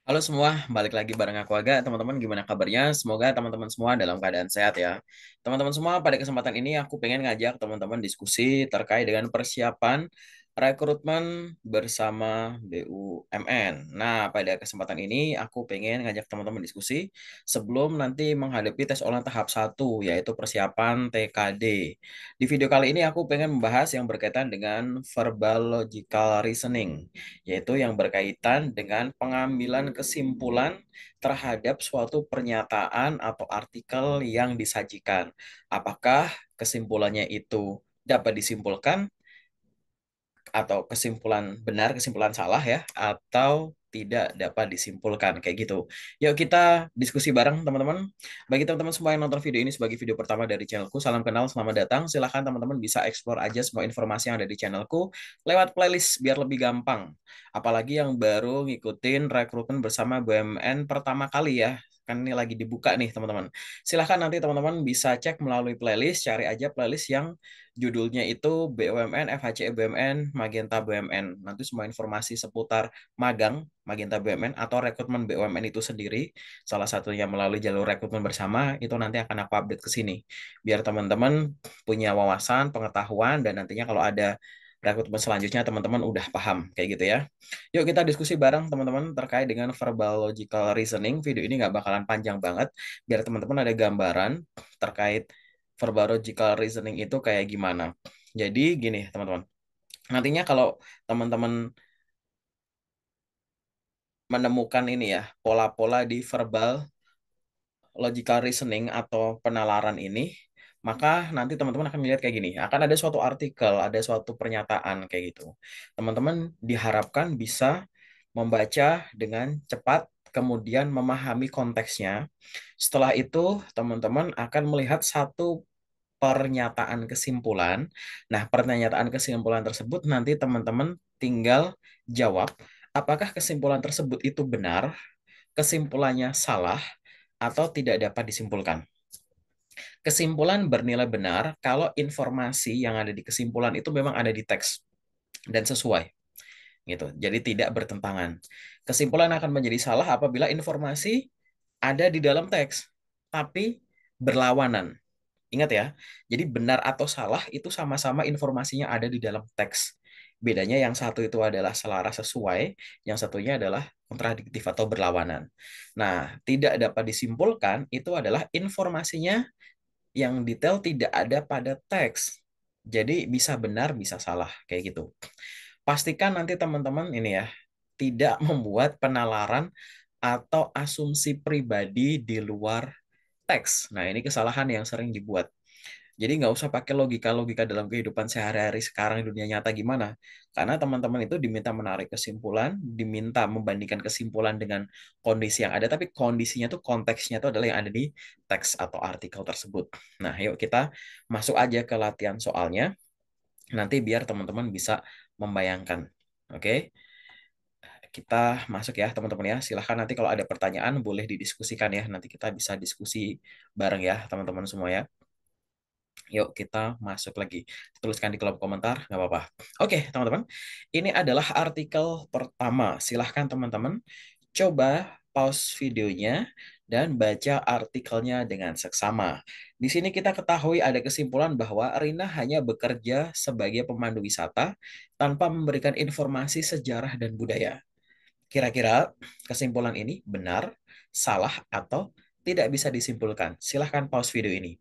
Halo semua, balik lagi bareng aku Aga. Teman-teman gimana kabarnya? Semoga teman-teman semua dalam keadaan sehat ya. Teman-teman semua, pada kesempatan ini aku pengen ngajak teman-teman diskusi terkait dengan persiapan rekrutmen bersama BUMN. Nah, pada kesempatan ini aku pengen ngajak teman-teman diskusi sebelum nanti menghadapi tes online tahap satu, yaitu persiapan TKD. Di video kali ini aku pengen membahas yang berkaitan dengan verbal logical reasoning, yaitu yang berkaitan dengan pengambilan kesimpulan terhadap suatu pernyataan atau artikel yang disajikan. Apakah kesimpulannya itu dapat disimpulkan atau kesimpulan benar, kesimpulan salah ya, atau tidak dapat disimpulkan kayak gitu. Yuk kita diskusi bareng teman-teman. Bagi teman-teman semua yang nonton video ini sebagai video pertama dari channelku, salam kenal, selamat datang. Silahkan teman-teman bisa explore aja semua informasi yang ada di channelku lewat playlist biar lebih gampang. Apalagi yang baru ngikutin rekrutmen bersama BUMN pertama kali ya. Kan ini lagi dibuka nih teman-teman. Silahkan nanti teman-teman bisa cek melalui playlist, cari aja playlist yang judulnya itu BUMN, FHCE BUMN, Magenta BUMN. Nanti semua informasi seputar magang Magenta BUMN atau rekrutmen BUMN itu sendiri, salah satunya melalui jalur rekrutmen bersama, itu nanti akan aku update ke sini. Biar teman-teman punya wawasan, pengetahuan, dan nantinya kalau ada rekrutmen selanjutnya teman-teman udah paham kayak gitu ya. Yuk kita diskusi bareng teman-teman terkait dengan verbal logical reasoning. Video ini nggak bakalan panjang banget, biar teman-teman ada gambaran terkait verbal logical reasoning itu kayak gimana. Jadi gini teman-teman, nantinya kalau teman-teman menemukan ini ya, pola-pola di verbal logical reasoning atau penalaran ini, maka nanti teman-teman akan melihat kayak gini. Akan ada suatu artikel, ada suatu pernyataan kayak gitu. Teman-teman diharapkan bisa membaca dengan cepat, kemudian memahami konteksnya. Setelah itu, teman-teman akan melihat satu pernyataan kesimpulan. Nah, pernyataan kesimpulan tersebut nanti teman-teman tinggal jawab apakah kesimpulan tersebut itu benar, kesimpulannya salah, atau tidak dapat disimpulkan. Kesimpulan bernilai benar kalau informasi yang ada di kesimpulan itu memang ada di teks dan sesuai gitu. Jadi tidak bertentangan. Kesimpulan akan menjadi salah apabila informasi ada di dalam teks tapi berlawanan. Ingat ya, jadi benar atau salah itu sama-sama informasinya ada di dalam teks. Bedanya yang satu itu adalah selaras sesuai, yang satunya adalah kontradiktif atau berlawanan. Nah, tidak dapat disimpulkan itu adalah informasinya yang detail tidak ada pada teks. Jadi bisa benar, bisa salah, kayak gitu. Pastikan nanti teman-teman ini ya, tidak membuat penalaran atau asumsi pribadi di luar teks. Nah, ini kesalahan yang sering dibuat. Jadi nggak usah pakai logika-logika dalam kehidupan sehari-hari sekarang di dunia nyata gimana. Karena teman-teman itu diminta menarik kesimpulan, diminta membandingkan kesimpulan dengan kondisi yang ada, tapi kondisinya tuh konteksnya tuh adalah yang ada di teks atau artikel tersebut. Nah, yuk kita masuk aja ke latihan soalnya. Nanti biar teman-teman bisa membayangkan. Oke, kita masuk ya teman-teman ya. Silahkan nanti kalau ada pertanyaan boleh didiskusikan ya. Nanti kita bisa diskusi bareng ya teman-teman semua ya. Yuk kita masuk lagi. Tuliskan di kolom komentar, nggak apa-apa. Oke, teman-teman. Ini adalah artikel pertama. Silahkan teman-teman coba pause videonya dan baca artikelnya dengan seksama. Di sini kita ketahui ada kesimpulan bahwa Rina hanya bekerja sebagai pemandu wisata tanpa memberikan informasi sejarah dan budaya. Kira-kira kesimpulan ini benar, salah, atau tidak bisa disimpulkan? Silahkan pause video ini.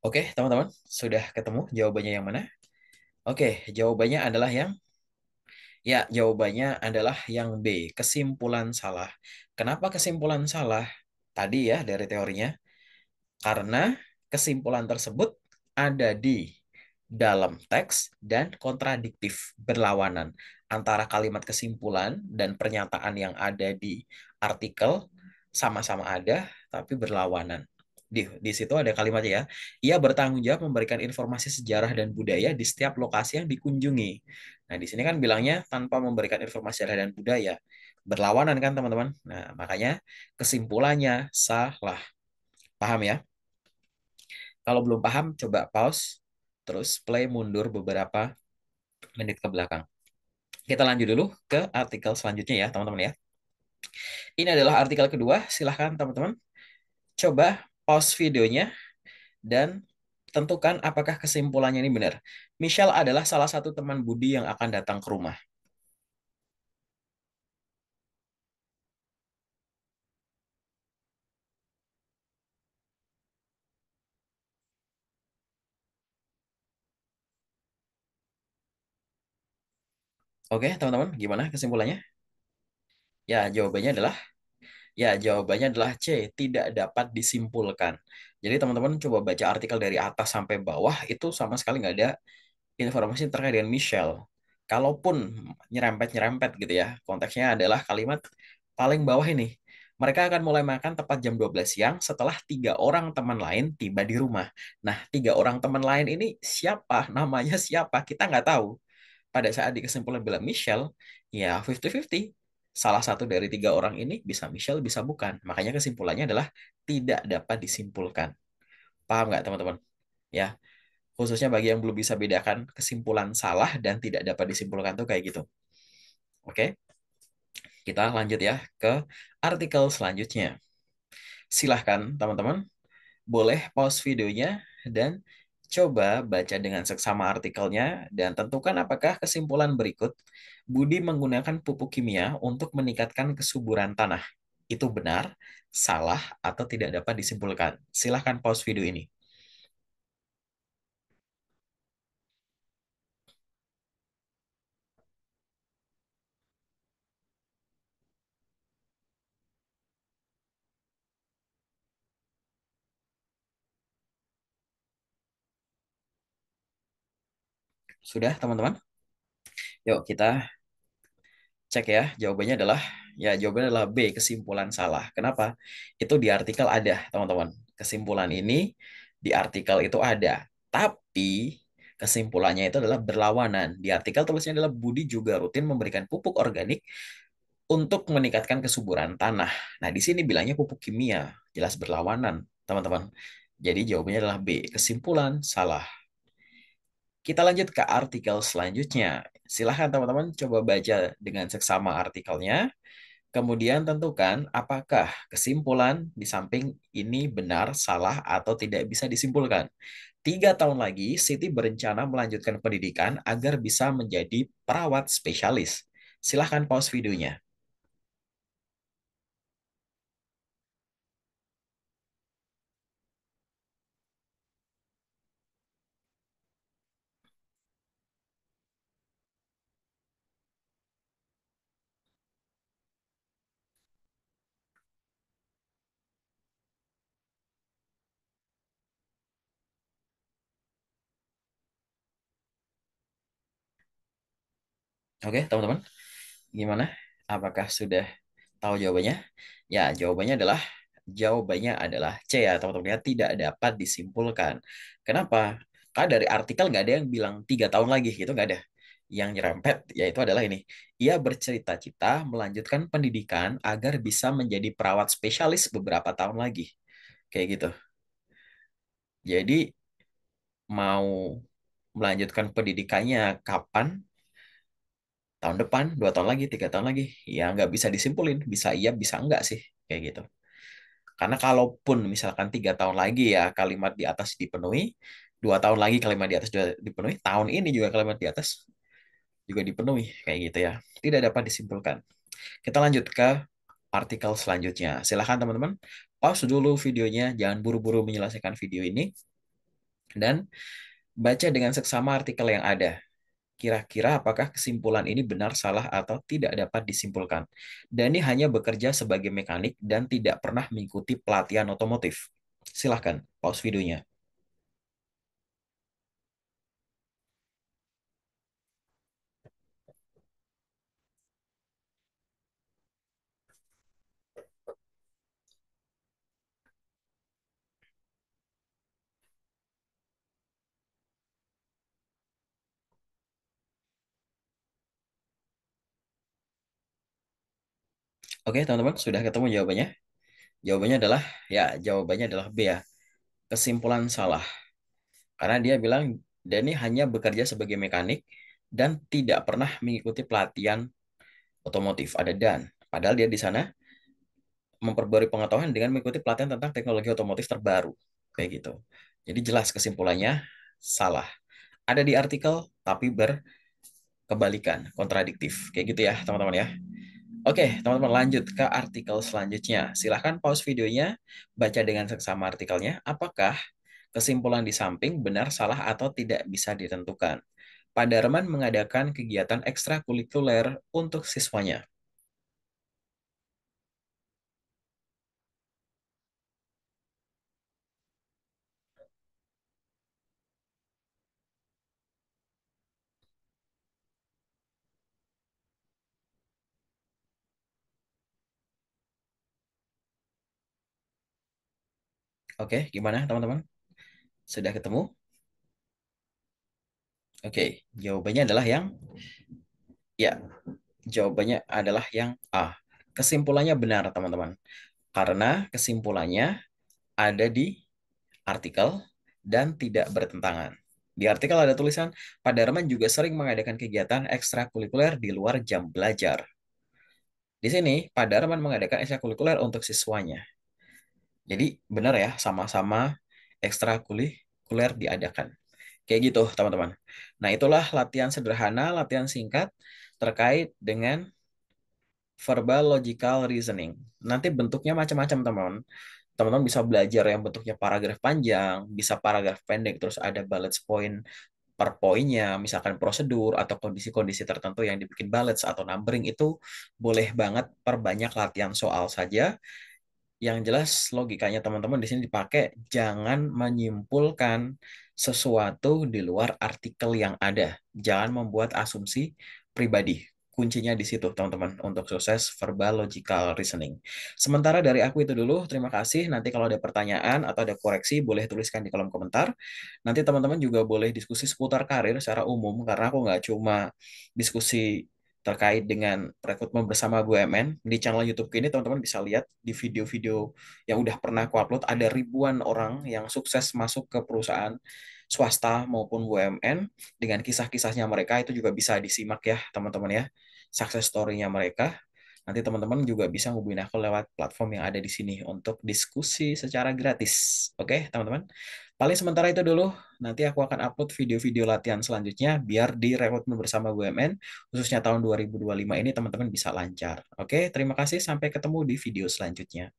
Oke, teman-teman, sudah ketemu jawabannya yang mana? Oke, jawabannya adalah jawabannya adalah yang B, kesimpulan salah. Kenapa kesimpulan salah? Tadi ya dari teorinya, karena kesimpulan tersebut ada di dalam teks dan kontradiktif, berlawanan antara kalimat kesimpulan dan pernyataan yang ada di artikel sama-sama ada tapi berlawanan. Di situ ada kalimatnya ya. Ia bertanggung jawab memberikan informasi sejarah dan budaya di setiap lokasi yang dikunjungi. Nah, di sini kan bilangnya tanpa memberikan informasi sejarah dan budaya. Berlawanan kan, teman-teman? Nah, makanya kesimpulannya salah. Paham ya? Kalau belum paham, coba pause, terus play mundur beberapa menit ke belakang. Kita lanjut dulu ke artikel selanjutnya ya, teman-teman ya. Ini adalah artikel kedua. Silahkan teman-teman coba pause videonya dan tentukan apakah kesimpulannya ini benar. Michelle adalah salah satu teman Budi yang akan datang ke rumah. Oke, teman-teman, gimana kesimpulannya? Ya, jawabannya adalah C, tidak dapat disimpulkan. Jadi teman-teman coba baca artikel dari atas sampai bawah itu sama sekali nggak ada informasi terkait dengan Michelle. Kalaupun nyerempet-nyerempet gitu ya, konteksnya adalah kalimat paling bawah ini. Mereka akan mulai makan tepat jam 12 siang setelah tiga orang teman lain tiba di rumah. Nah, tiga orang teman lain ini siapa? Namanya siapa? Kita nggak tahu. Pada saat di kesimpulan bilang Michelle, ya 50-50. Salah satu dari tiga orang ini bisa Michelle, bisa bukan. Makanya kesimpulannya adalah tidak dapat disimpulkan. Paham nggak teman-teman? Ya, khususnya bagi yang belum bisa bedakan kesimpulan salah dan tidak dapat disimpulkan tuh kayak gitu. Oke, kita lanjut ya ke artikel selanjutnya. Silahkan teman-teman, boleh pause videonya dan coba baca dengan seksama artikelnya dan tentukan apakah kesimpulan berikut Budi menggunakan pupuk kimia untuk meningkatkan kesuburan tanah. Itu benar, salah, atau tidak dapat disimpulkan. Silahkan pause video ini. Sudah, teman-teman? Yuk kita cek ya, jawabannya adalah B, kesimpulan salah. Kenapa? Itu di artikel ada, teman-teman. Kesimpulan ini di artikel itu ada. Tapi kesimpulannya itu adalah berlawanan. Di artikel tulisnya adalah Budi juga rutin memberikan pupuk organik untuk meningkatkan kesuburan tanah. Nah, di sini bilangnya pupuk kimia, jelas berlawanan, teman-teman. Jadi jawabannya adalah B, kesimpulan salah. Kita lanjut ke artikel selanjutnya. Silahkan teman-teman coba baca dengan seksama artikelnya. Kemudian tentukan apakah kesimpulan di samping ini benar, salah, atau tidak bisa disimpulkan. 3 tahun lagi, Siti berencana melanjutkan pendidikan agar bisa menjadi perawat spesialis. Silahkan pause videonya. Oke, teman-teman, gimana? Apakah sudah tahu jawabannya? Ya, jawabannya adalah C ya, teman-teman ya, tidak dapat disimpulkan. Kenapa? Karena dari artikel nggak ada yang bilang 3 tahun lagi, gitu nggak ada. Yang nyerempet yaitu adalah ini. Ia bercerita-cita melanjutkan pendidikan agar bisa menjadi perawat spesialis beberapa tahun lagi. Kayak gitu. Jadi mau melanjutkan pendidikannya kapan? Tahun depan, 2 tahun lagi, 3 tahun lagi. Ya nggak bisa disimpulin. Bisa iya, bisa enggak sih. Kayak gitu. Karena kalaupun misalkan 3 tahun lagi ya kalimat di atas dipenuhi, 2 tahun lagi kalimat di atas juga dipenuhi, tahun ini juga kalimat di atas juga dipenuhi kayak gitu ya. Tidak dapat disimpulkan. Kita lanjut ke artikel selanjutnya. Silahkan teman-teman pause dulu videonya, jangan buru-buru menyelesaikan video ini dan baca dengan seksama artikel yang ada. Kira-kira apakah kesimpulan ini benar, salah, atau tidak dapat disimpulkan. Dani hanya bekerja sebagai mekanik dan tidak pernah mengikuti pelatihan otomotif. Silahkan, pause videonya. Oke, teman-teman, sudah ketemu jawabannya? Jawabannya adalah B ya. kesimpulan salah. Karena dia bilang Denny hanya bekerja sebagai mekanik dan tidak pernah mengikuti pelatihan otomotif. Ada dan. Padahal dia di sana memperbarui pengetahuan dengan mengikuti pelatihan tentang teknologi otomotif terbaru. Kayak gitu. Jadi jelas kesimpulannya salah. Ada di artikel tapi berkebalikan, kontradiktif. Kayak gitu ya, teman-teman ya. Oke, teman-teman lanjut ke artikel selanjutnya. Silahkan pause videonya, baca dengan seksama artikelnya. Apakah kesimpulan di samping benar, salah, atau tidak bisa ditentukan? Pak Darman mengadakan kegiatan ekstrakurikuler untuk siswanya. Oke, gimana teman-teman? Sudah ketemu? Oke, jawabannya adalah yang ya, jawabannya adalah yang A. Kesimpulannya benar, teman-teman. Karena kesimpulannya ada di artikel dan tidak bertentangan. Di artikel ada tulisan, Pak Darman juga sering mengadakan kegiatan ekstrakurikuler di luar jam belajar. Di sini, Pak Darman mengadakan ekstrakurikuler untuk siswanya. Jadi benar ya, sama-sama ekstrakurikuler diadakan. Kayak gitu, teman-teman. Nah, itulah latihan sederhana, latihan singkat terkait dengan verbal logical reasoning. Nanti bentuknya macam-macam, teman-teman. Teman-teman bisa belajar yang bentuknya paragraf panjang, bisa paragraf pendek, terus ada bullet point per poinnya, misalkan prosedur atau kondisi-kondisi tertentu yang dibikin bullets atau numbering itu boleh banget perbanyak latihan soal saja. Yang jelas logikanya teman-teman di sini dipakai jangan menyimpulkan sesuatu di luar artikel yang ada. Jangan membuat asumsi pribadi. Kuncinya di situ, teman-teman, untuk sukses verbal logical reasoning. Sementara dari aku itu dulu, terima kasih. Nanti kalau ada pertanyaan atau ada koreksi, boleh tuliskan di kolom komentar. Nanti teman-teman juga boleh diskusi seputar karir secara umum, karena aku nggak cuma diskusi terkait dengan rekrutmen bersama BUMN di channel YouTube ini teman-teman bisa lihat di video-video yang udah pernah aku upload ada ribuan orang yang sukses masuk ke perusahaan swasta maupun BUMN dengan kisah-kisahnya mereka itu juga bisa disimak ya teman-teman ya success story-nya mereka. Nanti teman-teman juga bisa ngubungin aku lewat platform yang ada di sini untuk diskusi secara gratis. Oke, teman-teman. Paling sementara itu dulu. Nanti aku akan upload video-video latihan selanjutnya biar di rekrutmen bersama BUMN khususnya tahun 2025 ini teman-teman bisa lancar. Oke, terima kasih. Sampai ketemu di video selanjutnya.